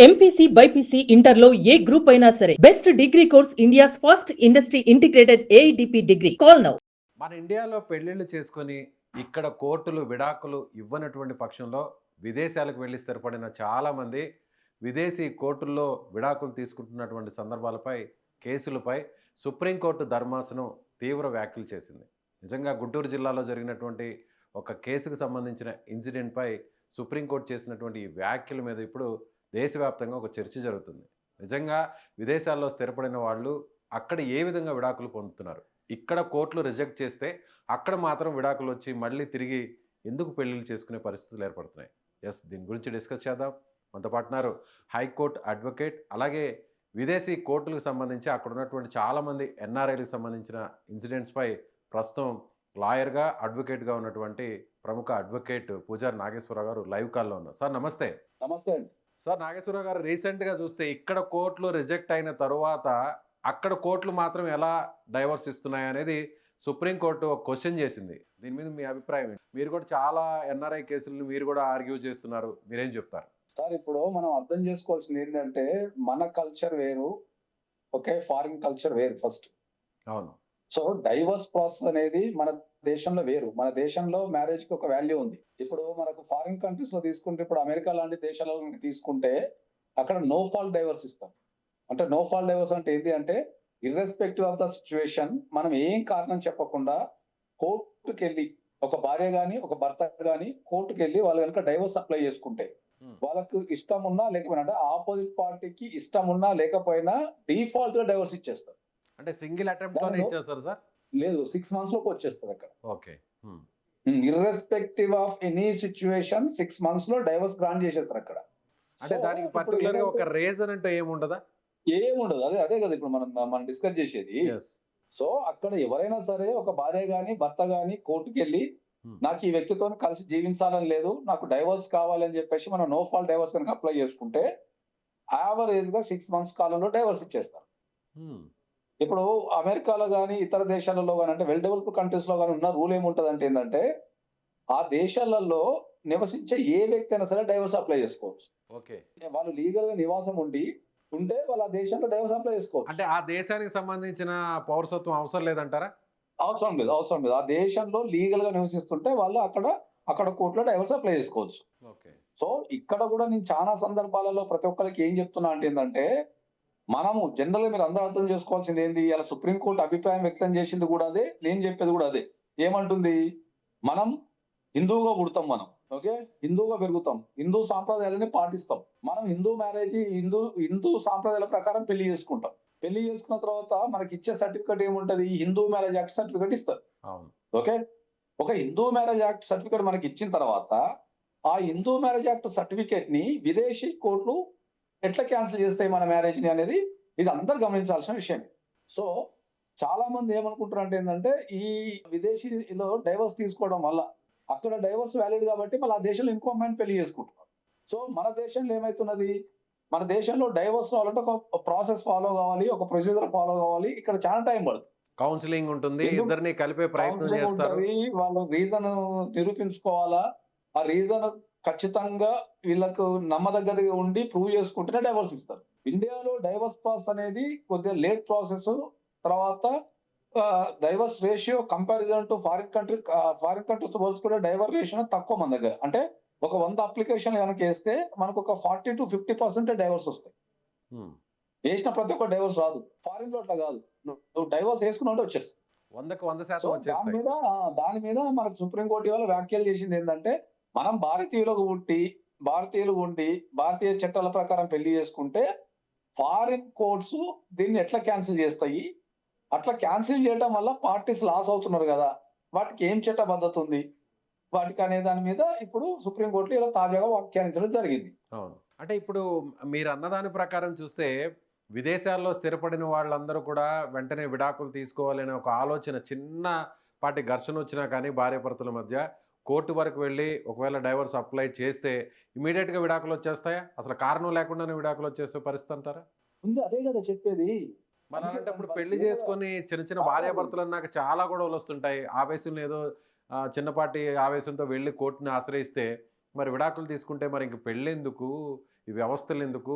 MPC BiPC ఇంటర్లో ఏ group అయినా సరే best degree course India's first industry integrated AIDP degree. Call now. మన ఇండియాలో పెళ్ళిళ్ళు చేసుకొని ఇక్కడ కోర్టులు విడాకులు ఇవ్వనటువంటి పక్షంలో విదేశాలకు వెళ్ళి స్థిరపడిన చాలామంది విదేశీ కోర్టుల్లో విడాకులు తీసుకుంటున్నటువంటి సందర్భాలపై కేసులపై సుప్రీంకోర్టు ధర్మాసనం తీవ్ర వ్యాఖ్యలు చేసింది. నిజంగా గుంటూరు జిల్లాలో జరిగినటువంటి ఒక కేసుకు సంబంధించిన ఇన్సిడెంట్పై సుప్రీంకోర్టు చేసినటువంటి ఈ వ్యాఖ్యల మీద ఇప్పుడు దేశవ్యాప్తంగా ఒక చర్చ జరుగుతుంది. నిజంగా విదేశాల్లో స్థిరపడిన వాళ్ళు అక్కడ ఏ విధంగా విడాకులు పొందుతున్నారు, ఇక్కడ కోర్టులు రిజెక్ట్ చేస్తే అక్కడ మాత్రం విడాకులు వచ్చి మళ్ళీ తిరిగి ఎందుకు పెళ్ళిళ్ళు చేసుకునే పరిస్థితులు ఏర్పడుతున్నాయి. దీని గురించి డిస్కస్ చేద్దాం. మనతో పాటున్నారు హైకోర్టు అడ్వకేట్, అలాగే విదేశీ కోర్టులకు సంబంధించి అక్కడ ఉన్నటువంటి చాలామంది ఎన్ఆర్ఐలకు సంబంధించిన ఇన్సిడెంట్స్పై ప్రస్తుతం లాయర్గా అడ్వకేట్గా ఉన్నటువంటి ప్రముఖ అడ్వకేట్ పూజారి నాగేశ్వరరావు గారు లైవ్ కాల్లో ఉన్నారు. సార్ నమస్తే. నమస్తే అండి. సార్ నాగేశ్వరరావు గారు, రీసెంట్గా చూస్తే ఇక్కడ కోర్టులు రిజెక్ట్ అయిన తరువాత అక్కడ కోర్టులు మాత్రం ఎలా డైవర్స్ ఇస్తున్నాయి అనేది సుప్రీంకోర్టు ఒక క్వశ్చన్ చేసింది. దీని మీద మీ అభిప్రాయం ఏంటి? మీరు కూడా చాలా ఎన్ఆర్ఐ కేసులను మీరు కూడా ఆర్గ్యూ చేస్తున్నారు, మీరేం చెప్తారు? సార్, ఇప్పుడు మనం అర్థం చేసుకోవాల్సింది ఏంటంటే మన కల్చర్ వేరు, ఓకే, ఫారిన్ కల్చర్ వేరు ఫస్ట్. అవును. సో డైవర్స్ ప్రాసెస్ అనేది మన దేశంలో వేరు. మన దేశంలో మ్యారేజ్ కి ఒక వాల్యూ ఉంది. ఇప్పుడు మనకు ఫారిన్ కంట్రీస్ లో తీసుకుంటే, ఇప్పుడు అమెరికా లాంటి దేశాలలో తీసుకుంటే అక్కడ నో ఫాల్ట్ డైవర్స్ ఇస్తాం. అంటే నో ఫాల్ట్ డైవర్స్ అంటే ఏంటి అంటే, ఇర్రెస్పెక్టివ్ ఆఫ్ ద సిచ్యువేషన్, మనం ఏం కారణం చెప్పకుండా కోర్టుకి వెళ్ళి ఒక భార్య గాని ఒక భర్త గాని కోర్టుకి వెళ్ళి వాళ్ళు కనుక డైవర్స్ అప్లై చేసుకుంటే, వాళ్ళకు ఇష్టం ఉన్నా లేకపోయినా, అంటే ఆపోజిట్ పార్టీకి ఇష్టం ఉన్నా లేకపోయినా డిఫాల్ట్ గా డైవర్స్ ఇచ్చేస్తారు. అంటే సింగిల్ అటెంప్ట్ లోనే ఇచ్చేస్తారు సార్? లేదు, 6 months లోకి వచ్చేస్తుంది అక్కడ. Okay. Irrespective of any situation 6 months లో డైవర్స్ గ్రాంట్ చేసేస్తారు అక్కడ. అంటే దానికి పర్టికులర్ గా ఒక రీజన్ అంటే ఏముండదా? ఏముండదు. అదే కదా ఇప్పుడు మనం డిస్కస్ చేసేది. సో అక్కడ ఎవరైనా సరే ఒక భార్య గాని భర్త గాని కోర్టుకి వెళ్ళి నాకు ఈ వ్యక్తితో కలిసి జీవించాలని లేదు, నాకు డైవర్స్ కావాలని చెప్పేసి మనం నో ఫాల్ట్ డైవర్స్ కనుక అప్లై చేసుకుంటే యావరేజ్ గా 6 months కాలంలో డైవర్స్ ఇచ్చేస్తారు. ఇప్పుడు అమెరికాలో కానీ ఇతర దేశాలలో కానీ, అంటే వెల్ డెవలప్డ్ కంట్రీస్ లో కానీ ఉన్న రూల్ ఏముంటది అంటే ఏంటంటే, ఆ దేశాలలో నివసించే ఏ వ్యక్తి అయినా సరే డైవర్స్ అప్లై చేసుకోవచ్చు. ఓకే. వాళ్ళు లీగల్ గా నివాసం ఉంటే వాళ్ళు ఆ దేశంలో డైవర్స్ అప్లై చేసుకోవచ్చు. అంటే ఆ దేశానికి సంబంధించిన పౌరసత్వం అవసరం లేదంటారా? అవసరం లేదు. ఆ దేశంలో లీగల్ గా నివసిస్తుంటే వాళ్ళు అక్కడ కోర్టులో డైవర్స్ అప్లై చేసుకోవచ్చు. ఓకే. సో ఇక్కడ కూడా నేను చాలా సందర్భాలలో ప్రతి ఒక్కరికి ఏం చెప్తున్నా అంటే ఏంటంటే, మనము జనరల్ గా మీరు అందరూ అర్థం చేసుకోవాల్సింది ఏంది, ఇలా సుప్రీంకోర్టు అభిప్రాయం వ్యక్తం చేసింది కూడా అదే, నేను చెప్పేది కూడా అదే. ఏమంటుంది, మనం హిందువుగా పుడతాం, మనం ఓకే, హిందువుగా పెరుగుతాం, హిందూ సాంప్రదాయాలని పాటిస్తాం, మనం హిందూ సాంప్రదాయాల ప్రకారం పెళ్లి చేసుకుంటాం. పెళ్లి చేసుకున్న తర్వాత మనకి ఇచ్చే సర్టిఫికేట్ ఏముంటది, హిందూ మ్యారేజ్ యాక్ట్ సర్టిఫికేట్ ఇస్తారు. ఓకే, ఒక హిందూ మ్యారేజ్ యాక్ట్ సర్టిఫికేట్ మనకి ఇచ్చిన తర్వాత ఆ హిందూ మ్యారేజ్ యాక్ట్ సర్టిఫికేట్ ని విదేశీ కోర్టులు ఎట్లా క్యాన్సిల్ చేస్తాయి మన మ్యారేజ్ ని అనేది ఇది అందరు గమనించాల్సిన విషయం. సో చాలా మంది ఏమనుకుంటారు అంటే ఏంటంటే, ఈ విదేశీలో డైవర్స్ తీసుకోవడం వల్ల అక్కడ డైవర్స్ వ్యాలిడ్ కాబట్టి మళ్ళీ ఆ దేశంలో ఇంకో అమ్మాయిని పెళ్లి చేసుకుంటున్నారు. సో మన దేశంలో ఏమైతున్నది, మన దేశంలో డైవర్స్ రావాలంటే ఒక ప్రాసెస్ ఫాలో కావాలి, ఒక ప్రొసీజర్ ఫాలో కావాలి. ఇక్కడ చాలా టైం పడుతుంది. కౌన్సిలింగ్ ఉంటుంది, ఇద్దరిని కలిపే ప్రయత్నం చేస్తారు, వాళ్ళు రీజన్ నిరూపించుకోవాలా, ఆ రీజన్ ఖచ్చితంగా వీళ్ళకు నమ్మదగ్గదిగా ఉండి ప్రూవ్ చేసుకుంటేనే డైవర్స్ ఇస్తారు. ఇండియాలో డైవర్స్ ప్రాసెస్ అనేది కొద్దిగా లేట్ ప్రాసెస్. తర్వాత divorce ratio comparison to foreign countries పోల్చుకుంటే డైవర్స్ రేషియో తక్కువ మన దగ్గర. అంటే ఒక 100 అప్లికేషన్ కనుక వేస్తే మనకు ఒక 40 to 50% డైవర్స్ వస్తాయి. వేసిన ప్రతి ఒక్క డైవర్స్ రాదు. ఫారిన్ లో అట్లా కాదు, నువ్వు డైవర్స్ వేసుకున్నట్టు వచ్చేస్తుంది. 100% దాని మీద మనకు సుప్రీంకోర్టు వల్ల వ్యాఖ్యలు చేసింది ఏంటంటే, మనం భారతీయులు ఉండి భారతీయ చట్టాల ప్రకారం పెళ్లి చేసుకుంటే ఫారిన్ కోర్ట్స్ దీన్ని ఎట్లా క్యాన్సిల్ చేస్తాయి, అట్లా క్యాన్సిల్ చేయడం వల్ల పార్టీస్ లాస్ అవుతున్నారు కదా, వాటికి ఏం చట్టబద్ధత ఉంది వాటికి అనే దాని మీద ఇప్పుడు సుప్రీంకోర్టులో ఇలా తాజాగా వ్యాఖ్యానించడం జరిగింది. అవును. అంటే ఇప్పుడు మీరు అన్నదాని ప్రకారం చూస్తే విదేశాల్లో స్థిరపడిన వాళ్ళందరూ కూడా వెంటనే విడాకులు తీసుకోవాలనే ఒక ఆలోచన, చిన్నపాటి ఘర్షణ వచ్చినా కానీ భార్యాభర్తల మధ్య కోర్టు వరకు వెళ్ళి ఒకవేళ డైవర్స్ అప్లై చేస్తే ఇమీడియట్గా విడాకులు వచ్చేస్తాయా? అసలు కారణం లేకుండానే విడాకులు వచ్చేసే పరిస్థితి అంటారా? ఉంది, అదే కదా చెప్పేది. మరి అలాంటప్పుడు పెళ్లి చేసుకొని చిన్న భార్యాభర్తలు అన్నాక చాలా గొడవలు వస్తుంటాయి. ఆవేశంలో ఏదో చిన్నపాటి ఆవేశంతో వెళ్ళి కోర్టుని ఆశ్రయిస్తే మరి విడాకులు తీసుకుంటే మరి ఇంక పెళ్ళెందుకు, ఈ వ్యవస్థలు ఎందుకు,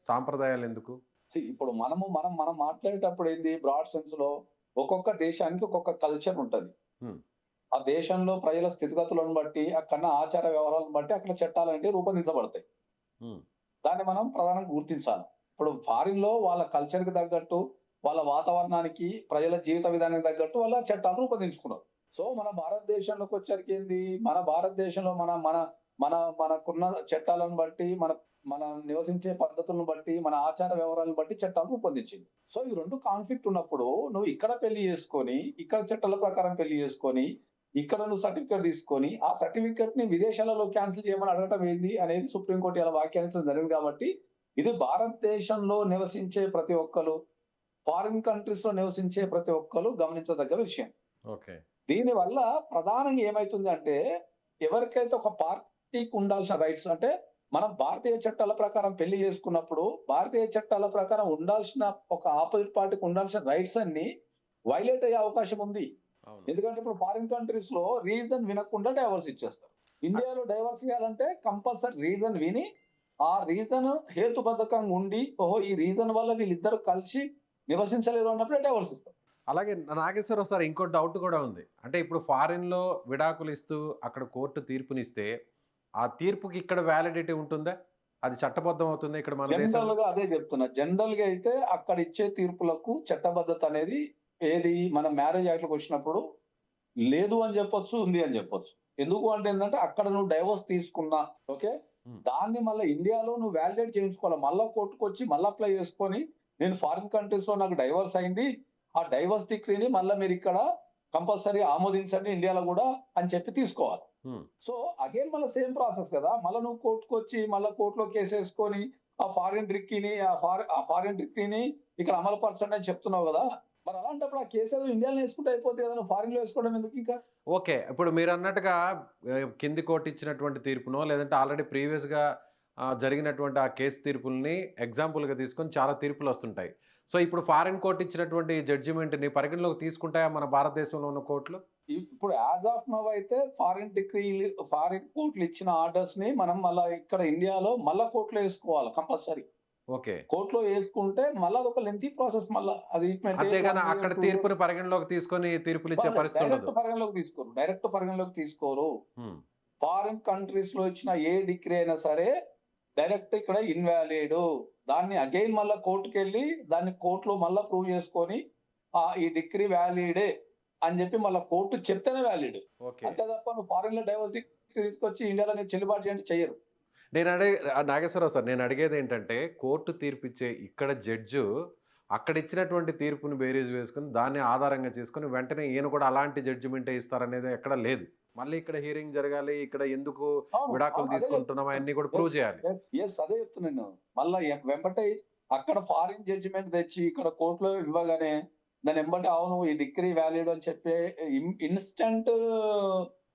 సాంప్రదాయాలు ఎందుకు? ఇప్పుడు మనం మాట్లాడేటప్పుడు ఏంది బ్రాడ్ సెన్స్ లో ఒక్కొక్క దేశానికి ఒక్కొక్క కల్చర్ ఉంటది. హ్మ్. ఆ దేశంలో ప్రజల స్థితిగతులను బట్టి, అక్కడ ఆచార వ్యవహారాలను బట్టి అక్కడ చట్టాలనేవి రూపొందించబడతాయి. హ్మ్. దాన్ని మనం ప్రధానంగా గుర్తించాలి. ఇప్పుడు ఫారిన్ లో వాళ్ళ కల్చర్ కి తగ్గట్టు, వాళ్ళ వాతావరణానికి, ప్రజల జీవిత విధానానికి తగ్గట్టు వాళ్ళ చట్టాలు రూపొందించుకున్నారు. సో మన భారతదేశంలోకి వచ్చరికి ఏంది, మన భారతదేశంలో మన మన మన మనకున్న చట్టాలను బట్టి, మనం నివసించే పద్ధతులను బట్టి, మన ఆచార వ్యవహారాలను బట్టి చట్టాలు రూపొందించింది. సో ఈ 2 కాన్ఫ్లిక్ట్ ఉన్నప్పుడు నువ్వు ఇక్కడ పెళ్లి చేసుకొని, ఇక్కడ చట్టాల ప్రకారం పెళ్లి చేసుకొని, ఇక్కడ నువ్వు సర్టిఫికేట్ తీసుకొని, ఆ సర్టిఫికేట్ ని విదేశాలలో క్యాన్సిల్ చేయమని అడగటం ఏంది అనేది సుప్రీం కోర్టు ఇలా వ్యాఖ్యానించడం జరిగింది కాబట్టి, ఇది భారతదేశంలో నివసించే ప్రతి ఒక్కరు, ఫారిన్ కంట్రీస్ లో నివసించే ప్రతి ఒక్కరు గమనించదగ్గ విషయం. ఓకే. దీనివల్ల ప్రధానంగా ఏమైతుంది అంటే, ఎవరికైతే ఒక పార్టీకి ఉండాల్సిన రైట్స్ అంటే, మనం భారతీయ చట్టాల ప్రకారం పెళ్లి చేసుకున్నప్పుడు, భారతీయ చట్టాల ప్రకారం ఉండాల్సిన ఒక ఆపోజిట్ పార్టీకి ఉండాల్సిన రైట్స్ అన్ని వైలేట్ అయ్యే అవకాశం ఉంది. అవును. ఎందుకంటే ఇప్పుడు ఫారిన్ కంట్రీస్ లో రీజన్ వినకుండా డైవర్స్ ఇచ్చేస్తారు. ఇండియాలో డైవర్స్ ఇవ్వాలంటే కంపల్సరీ రీజన్ విని, ఆ రీజన్ హేతుబద్ధకంగా ఉండి, ఓహో ఈ రీజన్ వల్ల వీళ్ళిద్దరు కలిసి నివసించలేరు అన్నప్పుడే డైవర్స్ ఇస్తారు. అలాగే నాగేశ్వరరావు సార్, ఇంకో డౌట్ కూడా ఉంది. అంటే ఇప్పుడు ఫారిన్‌లో విడాకులు ఇస్తూ అక్కడ కోర్టు తీర్పునిస్తే, ఆ తీర్పుకి ఇక్కడ వ్యాలిడిటీ ఉంటుందా? అది చట్టబద్ధం అవుతుందా ఇక్కడ మన జనరల్ దేశంలో? గా అదే చెప్తున్నా. జనరల్ గా అయితే అక్కడ ఇచ్చే తీర్పులకు చట్టబద్ధత అనేది ఏది మన మ్యారేజ్ యాక్ట్‌లోకి వచ్చినప్పుడు లేదు అని చెప్పొచ్చు, ఉంది అని చెప్పొచ్చు. ఎందుకు అంటే ఏందంటే అక్కడ నువ్వు డైవోర్స్ తీసుకున్నా, ఓకే. హ్మ్. దాన్ని మళ్ళా ఇండియాలో నువ్వు వాలిడేట్ చేయించుకోవాలి. మళ్ళా కోర్టుకొచ్చి మళ్ళా అప్లై చేసుకొని, నేను ఫారిన్ కంట్రీస్ లో నాకు డైవోర్స్ అయింది. ఆ డైవోర్స్ డిక్రీని మళ్ళా మీరిక్కడ కంపల్సరీ ఆమోదించండి ఇండియాలో గూడా అని చెప్పి తీసుకోవాలి. హ్మ్. సో అగైన్ మళ్ళా సేమ్ ప్రాసెస్ కదా! మళ్ళా నువ్వు కోర్టుకొచ్చి మళ్ళా కోర్టులో కేసేసుకొని ఆ ఫారిన్ డిక్రీని ఇక్కడ అమలు పరచండి అని చెప్తున్నావు గదా! మరి అలాంటప్పుడు ఆ కేసు ఏదో ఇండియాలో వేసుకుంటే అయిపోద్ది కదా! నువ్వు ఫారిన్‌లో వేసుకోవడం ఎందుకు ఇంకా? ఓకే. ఇప్పుడు మీరన్నట్టుగా కింది కోర్ట్ ఇచ్చినటువంటి తీర్పునో, లేదంటే ఆల్రెడీ ప్రీవియస్‌గా జరిగినటువంటి ఆ కేస్ తీర్పుల్ని ఎగ్జాంపుల్‌గా తీసుకొని చాలా తీర్పులొస్తుంటాయి. సో, ఇప్పుడు ఫారిన్ కోర్ట్ ఇచ్చినటువంటి జడ్జిమెంట్‌ని పరిగణలోకి తీసుకుంటాయా మన భారతదేశంలో ఉన్న కోర్టులు? ఇప్పుడు యాస్ ఆఫ్ నౌ అయితే ఫారిన్ కోర్టులు ఇచ్చిన ఆర్డర్స్‌ని మనం మళ్ళా ఇక్కడ ఇండియాలో మళ్ళా కోర్టులో వేసుకోవాలి కంపల్సరీ. ఓకే. కోర్టులో వేసుకుంటే మళ్ళా అదొక లెంథీ ప్రాసెస్ మళ్ళా. అది ఇట్ మే టేక్ అంతేగాని 1 అక్కడ ఇయర్, 2 ఇయర్స్. తీర్పుని పరిగణలోకి తీసుకొని తీర్పులిచ్చే పరిస్థితి ఉండదు. డైరెక్ట్ పరిగణలోకి తీసుకోరు. హ్మ్. ఫారిన్ కంట్రీస్ లో ఇచ్చిన ఏ డిగ్రీ అయినా సరే డైరెక్ట్ ఇక్కడ ఇన్వాలిడ్. దాన్ని అగైన్ మళ్ళా కోర్టుకెళ్ళి దాన్ని కోర్టులో మళ్ళా ప్రూవ్ చేసుకొని ఈ డిగ్రీ వ్యాలిడే అని చెప్పి మళ్ళా కోర్టు చెప్తేనే వ్యాలిడ్. ఓకే. అంతే తప్ప నువ్వు ఫారిన్ లో డైవర్స్ డిగ్రీ తీసుకొచ్చి ఇండియాలో నీకు చెల్లుబాటు చేయండి చెయ్యరు. నాగేశ్వరరావు సార్, నేను అడిగేదేంటంటే, కోర్టు తీర్పిచ్చే ఇక్కడ జడ్జు అక్కడిచ్చినటువంటి తీర్పుని బేరీజు వేసుకొని, దాన్ని ఆధారంగా చేసుకొని, వెంటనే ఈయన కూడా అలాంటి జడ్జిమెంటే ఇస్తారనేది ఎక్కడ లేదు. మళ్ళీ ఇక్కడ హియరింగ్ జరగాలి, ఇక్కడ ఎందుకు అవును. విడాకులు అవును. అదే తీసుకుంటున్నాం అయన్నీ కూడా ప్రూవ్ చేయాలి. అదే చెప్తున్నాను. మళ్ళా వెంబటే అక్కడ ఫారిన్ జడ్జిమెంట్ తెచ్చి ఇక్కడ కోర్టులో ఇవ్వగానే దాని వెంబటే అవును ఈ డిగ్రీ వ్యాలిడ్ అని చెప్పే ఇన్స్టంట్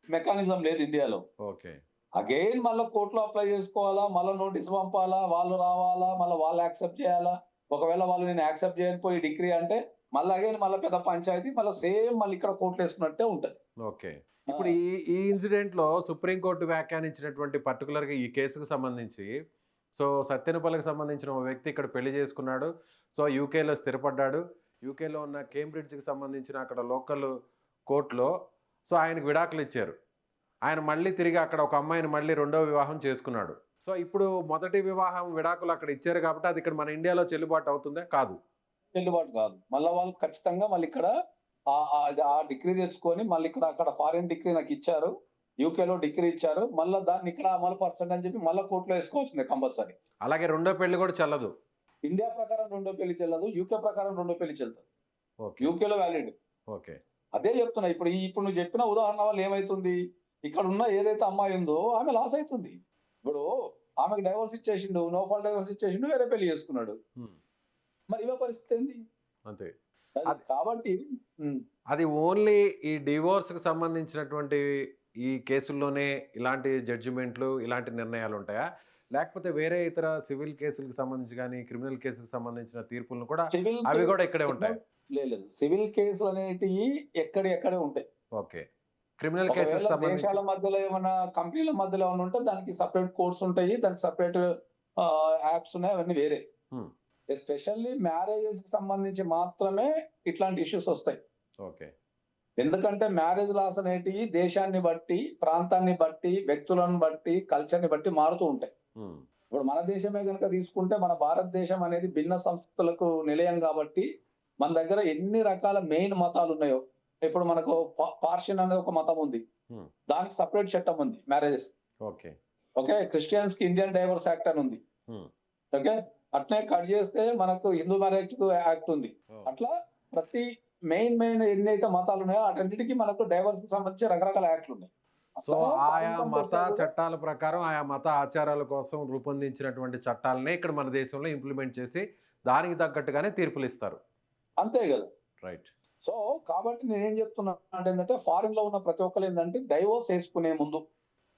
మెకానిజం లేదు ఇండియాలో. ఓకే. అగైన్ మళ్ళా కోర్టులో అప్లై చేసుకోవాలా, మళ్ళా నోటీస్ పంపాలా, వాళ్ళు రావాలా, మళ్ళా వాళ్ళు యాక్సెప్ట్ చేయాలా. ఒకవేళ వాళ్ళు నేను యాక్సెప్ట్ చేయకపోయి డిగ్రీ అంటే మళ్ళా అగైన్ మళ్ళా పెద్ద పంచాయతీ మళ్ళా సేమ్ మళ్ళీ ఇక్కడ కోర్టులో వేసుకున్నట్టే ఉంటది. ఓకే. ఇప్పుడు ఈ ఇన్సిడెంట్‌లో సుప్రీం కోర్ట్ వ్యాఖ్యానించినటువంటి పర్టిక్యులర్‌గా ఈ కేసుకు సంబంధించి, సో, సత్తెనపల్లికి సంబంధించిన ఓ వ్యక్తి ఇక్కడ పెళ్లి చేసుకున్నాడు. సో, యూకేలో స్థిరపడ్డాడు. యూకేలో ఉన్న కేంబ్రిడ్జ్‌కి సంబంధించిన అక్కడ లోకల్ కోర్ట్‌లో సో, ఆయనకు విడాకులు ఇచ్చారు. ఆయన మళ్ళీ తిరిగి అక్కడ ఒక అమ్మాయిని మళ్ళీ రెండో వివాహం చేసుకున్నాడు. సో, ఇప్పుడు మొదటి వివాహం విడాకులు అక్కడ ఇచ్చారు కాబట్టి అది ఇక్కడ మన ఇండియాలో చెల్లుబాటు అవుతుందా? కాదు. చెల్లుబాటు కాదు. మళ్ళా వాళ్ళు ఖచ్చితంగా మళ్ళీ ఇక్కడ ఆ డిగ్రీ తెచ్చుకొని మళ్ళీ అక్కడ ఫారిన్ డిగ్రీ నాకు ఇచ్చారు. యూకేలో డిగ్రీ ఇచ్చారు. మళ్ళా దాన్ని ఇక్కడ అమలు పరచండి అని చెప్పి మళ్ళా కోర్టులో వేసుకోవాల్సిందే కంపల్సరీ. అలాగే రెండో పెళ్లి కూడా చెల్లదు. ఇండియా ప్రకారం రెండో పెళ్లి చెల్లదు. యూకే ప్రకారం రెండో పెళ్లి చెల్లుతుంది. ఓకే. యూకేలో వ్యాలిడ్. ఓకే. అదే చెప్తున్నా. ఇప్పుడు నువ్వు చెప్పిన ఉదాహరణ వల్ల ఏమైతుంది? ఇక్కడ ఉన్న ఏదైతే అమ్మాయి ఉందో ఆమె లాస్ అవుతుంది. ఇప్పుడు ఆమెకు డైవోర్స్ ఇచ్చేసిండు, నో ఫాల్ట్ డైవోర్స్ ఇచ్చేసిండు, వేరే పెళ్లి చేసుకున్నాడు. హ్మ్. మరి ఇవే పరిస్థితి ఏంది? అంతే. కాబట్టి అది ఓన్లీ ఈ డివోర్స్‌కి సంబంధించినటువంటి ఈ కేసుల్లోనే ఇలాంటి జడ్జిమెంట్లు, ఇలాంటి నిర్ణయాలు ఉంటాయా? లేకపోతే వేరే ఇతర సివిల్ కేసులకు సంబంధించి గాని, క్రిమినల్ కేసులకు సంబంధించిన తీర్పులను కూడా అవి కూడా ఇక్కడే ఉంటాయా? లేదు. సివిల్ కేసులు అనేటివి ఎక్కడే ఉంటాయి. ఓకే. క్రిమినల్ ఒకవేళ కేసెస్ సంబంధించి దేశాల మధ్యలో ఏమన్నా కంపెనీల మధ్యలో ఏమన్నా ఉంటే దానికి సెపరేట్ కోర్ట్స్ ఉంటాయి. దానికి సెపరేట్ యాప్స్ ఉన్నాయి, అవన్నీ వేరే. హ్మ్. ఎస్పెషల్లీ మ్యారేజెస్ కి సంబంధించి మాత్రమే ఇట్లాంటి ఇష్యూస్ వస్తాయి. ఓకే. ఎందుకంటే మ్యారేజ్ లాస్ అనేటివి దేశాన్ని బట్టి, ప్రాంతాన్ని బట్టి, వ్యక్తులను బట్టి, కల్చర్‌ని బట్టి మారుతూ ఉంటాయి. హ్మ్. ఇప్పుడు మన దేశమే గనుక తీసుకుంటే మన భారతదేశం అనేది భిన్న సంస్కృతులకు నిలయం కాబట్టి మన దగ్గర ఎన్ని రకాల మెయిన్ మతాలు ఉన్నాయో, ఇప్పుడు మనకు పార్షియన్ అనే ఒక మతం ఉంది. హ్మ్. దానికి సెపరేట్ చట్టం ఉంది మ్యారేజెస్. ఓకే. ఓకే. క్రిస్టియన్స్ కి ఇండియన్ డైవోర్స్ యాక్ట్ అని ఉంది. హ్మ్. ఓకే. అట్లే కట్ చేస్తే మనకు హిందూ మ్యారేజ్ యాక్ట్ ఉంది. ఓహ్! అట్లా ప్రతి మెయిన్ ఎన్నైతే మతాలు ఉన్నాయో వాటన్నిటికీ మనకు డైవర్స్ కి సంబంధించి రకరకాల యాక్ట్లు ఉన్నాయి. సో, అట్లనే ఆయా ఫారిన్ మత కంట్రీస్ లో కూడా చట్టాల ప్రకారం, ఆయా మత ఆచారాల కోసం రూపొందించినటువంటి చట్టాలనే ఇక్కడ మన దేశంలో ఇంప్లిమెంట్ చేసి, దానికి తగ్గట్టుగానే తీర్పులిస్తారు. అంతే కదా. రైట్. సో కాబట్టి నేనేం చెప్తున్నా అంటే ఏంటంటే ఫారిన్ లో ఉన్న ప్రతి ఒక్కరు ఏంటంటే డైవోర్స్ వేసుకునే ముందు,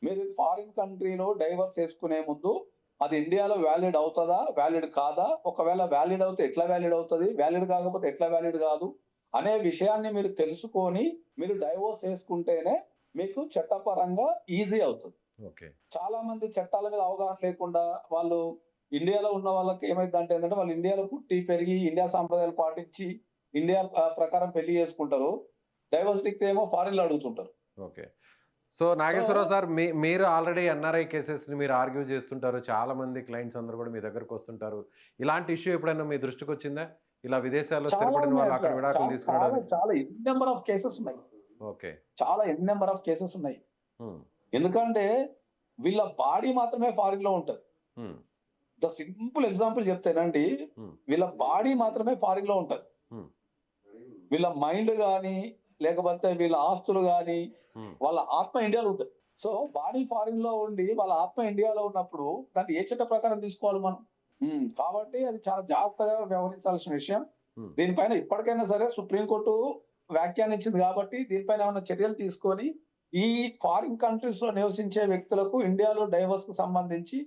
మీరు ఫారిన్ కంట్రీలో డైవోర్స్ వేసుకునే ముందు అది ఇండియాలో వ్యాలిడ్ అవుతుందా, వ్యాలిడ్ కాదా, ఒకవేళ వ్యాలిడ్ అవుతే ఎట్లా వ్యాలిడ్ అవుతుంది, వ్యాలిడ్ కాకపోతే ఎట్లా వ్యాలిడ్ కాదు అనే విషయాన్ని మీరు తెలుసుకొని మీరు డైవోర్స్ వేసుకుంటేనే మీకు చట్టపరంగా ఈజీ అవుతుంది. ఓకే. చాలా మంది చట్టాల మీద అవగాహన లేకుండా వాళ్ళు ఇండియాలో ఉన్న వాళ్ళకి ఏమైందంటే ఏంటంటే వాళ్ళు ఇండియాలో పుట్టి పెరిగి ఇండియా సాంప్రదాయాలు పాటించి ఇండియా ప్రకారం పెళ్లి చేసుకుంటారు. డైవర్స్ డిగ్రీ ఏమో ఫారిన్ లో అడుగుతుంటారు. Okay. So, so Nageswararao sir, మీరు ఆల్రెడీ ఎన్ఆర్ఐ కేసెస్‌ని మీరు ఆర్గ్యూ చేస్తుంటారు. చాలామంది క్లయింట్స్ అందరూ కూడా మీ దగ్గరకొస్తుంటారు. ఇలాంటి ఇష్యూ ఎప్పుడైనా మీ దృష్టికొచ్చిందా? ఇలా విదేశాల్లో చాలా స్థిరపడిన ఉన్నాయి వాళ్ళు అట్లా. అక్కడ విడాకులు చాలా చాలా తీసుకునడానికి? చాలా ఎన్ నెంబర్ ఆఫ్ కేసెస్ ఉన్నాయి. ఓకే. చాలా ఎన్ నెంబర్ ఆఫ్ కేసెస్ ఉన్నాయి. హ్మ్. ఎందుకంటే వీళ్ళ బాడీ మాత్రమే ఫారిన్ లో ఉంటది. హ్మ్. ద సింపుల్ ఎగ్జాంపుల్ చెప్తేనండి, హ్మ్. వీళ్ళ బాడీ మాత్రమే ఫారిన్ లో ఉంటది. హ్మ్. వీళ్ళ మైండ్ గాని, లేకపోతే వీళ్ళ ఆస్తులు గాని, హ్మ్. వాళ్ళ ఆత్మ ఇండియాలో ఉంటది. సో బాడీ ఫారిన్ లో ఉండి వాళ్ళ ఆత్మ ఇండియాలో ఉన్నప్పుడు దాన్ని ఏ చట్ట ప్రకారం తీసుకోవాలి మనం? కాబట్టి అది చాలా జాగ్రత్తగా వ్యవహరించాల్సిన విషయం. హ్మ్. దీనిపైన ఇప్పటికైనా సరే సుప్రీంకోర్టు వ్యాఖ్యానించింది కాబట్టి దీనిపైన ఏమైనా చర్యలు తీసుకొని ఈ ఫారిన్ కంట్రీస్ లో నివసించే వ్యక్తులకు ఇండియాలో డైవర్స్ కు సంబంధించి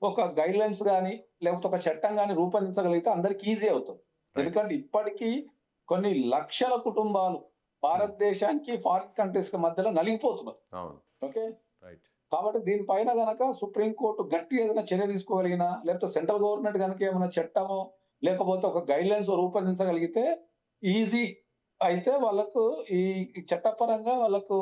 ఒక గైడ్ లైన్స్ గానీ, లేకపోతే ఒక చట్టం గానీ రూపొందించగలిగితే అందరికి ఈజీ అవుతుంది. రైట్. ఎందుకంటే ఇప్పటికీ కొన్ని లక్షల కుటుంబాలు భారతదేశానికి ఫారిన్ కంట్రీస్ కి మధ్యలో నలిగిపోతున్నారు. అవును. ఓకే. రైట్. కాబట్టి దీనిపైన గనక సుప్రీంకోర్టు గట్టి ఏదైనా చర్య తీసుకోగలిగినా, లేకపోతే సెంట్రల్ గవర్నమెంట్ గనక ఏమైనా చట్టమో, లేకపోతే ఒక గైడ్ లైన్స్ రూపొందించగలిగితే ఈజీ అయితే వాళ్ళకు ఈ ఈ చట్టపరంగా వాళ్ళకు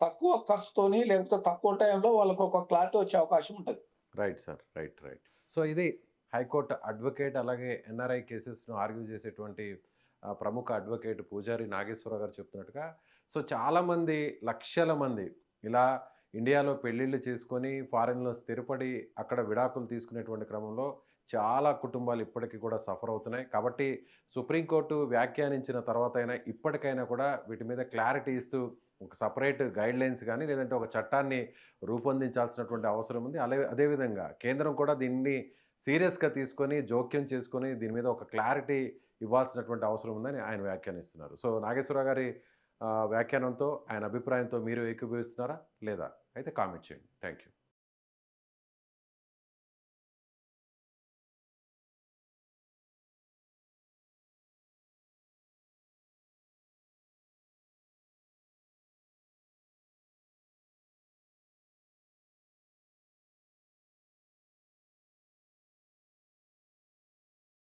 తక్కువ ఖర్చుతోని లేకపోతే తక్కువ టైంలో వాళ్ళకు ఒక క్లారిటీ వచ్చే అవకాశం ఉంటది. Right sir. Right. Right. So, ఇది హైకోర్టు అడ్వకేట్, అలాగే ఎన్ఆర్ఐ కేసెస్‌ను ఆర్గ్యూ చేసేటువంటి ప్రముఖ అడ్వకేట్ పూజారి నాగేశ్వరరావు గారు చెప్తున్నట్టుగా, సో, చాలామంది, లక్షల మంది ఇలా ఇండియాలో పెళ్ళిళ్ళు చేసుకొని ఫారెన్‌లో స్థిరపడి అక్కడ విడాకులు తీసుకునేటువంటి క్రమంలో చాలా కుటుంబాలు ఇప్పటికి కూడా సఫర్ అవుతున్నాయి. కాబట్టి సుప్రీంకోర్టు వ్యాఖ్యానించిన తర్వాతైనా ఇప్పటికైనా కూడా వీటి మీద క్లారిటీ ఇస్తూ ఒక సెపరేట్ గైడ్‌లైన్స్ గానీ, లేదంటే ఒక చట్టాన్ని రూపొందించాల్సినటువంటి అవసరం ఉంది. అదేవిధంగా కేంద్రం కూడా దీన్ని సీరియస్‌గా తీసుకొని, జోక్యం చేసుకొని దీని మీద ఒక క్లారిటీ ఇవ్వాల్సినటువంటి అవసరం ఉందని ఆయన వ్యాఖ్యానిస్తున్నారు. సో, నాగేశ్వరరావు గారి వ్యాఖ్యానంతో, ఆయన అభిప్రాయంతో మీరు ఏకీభవిస్తున్నారా? లేదా? అయితే కామెంట్ చేయండి. Thank you.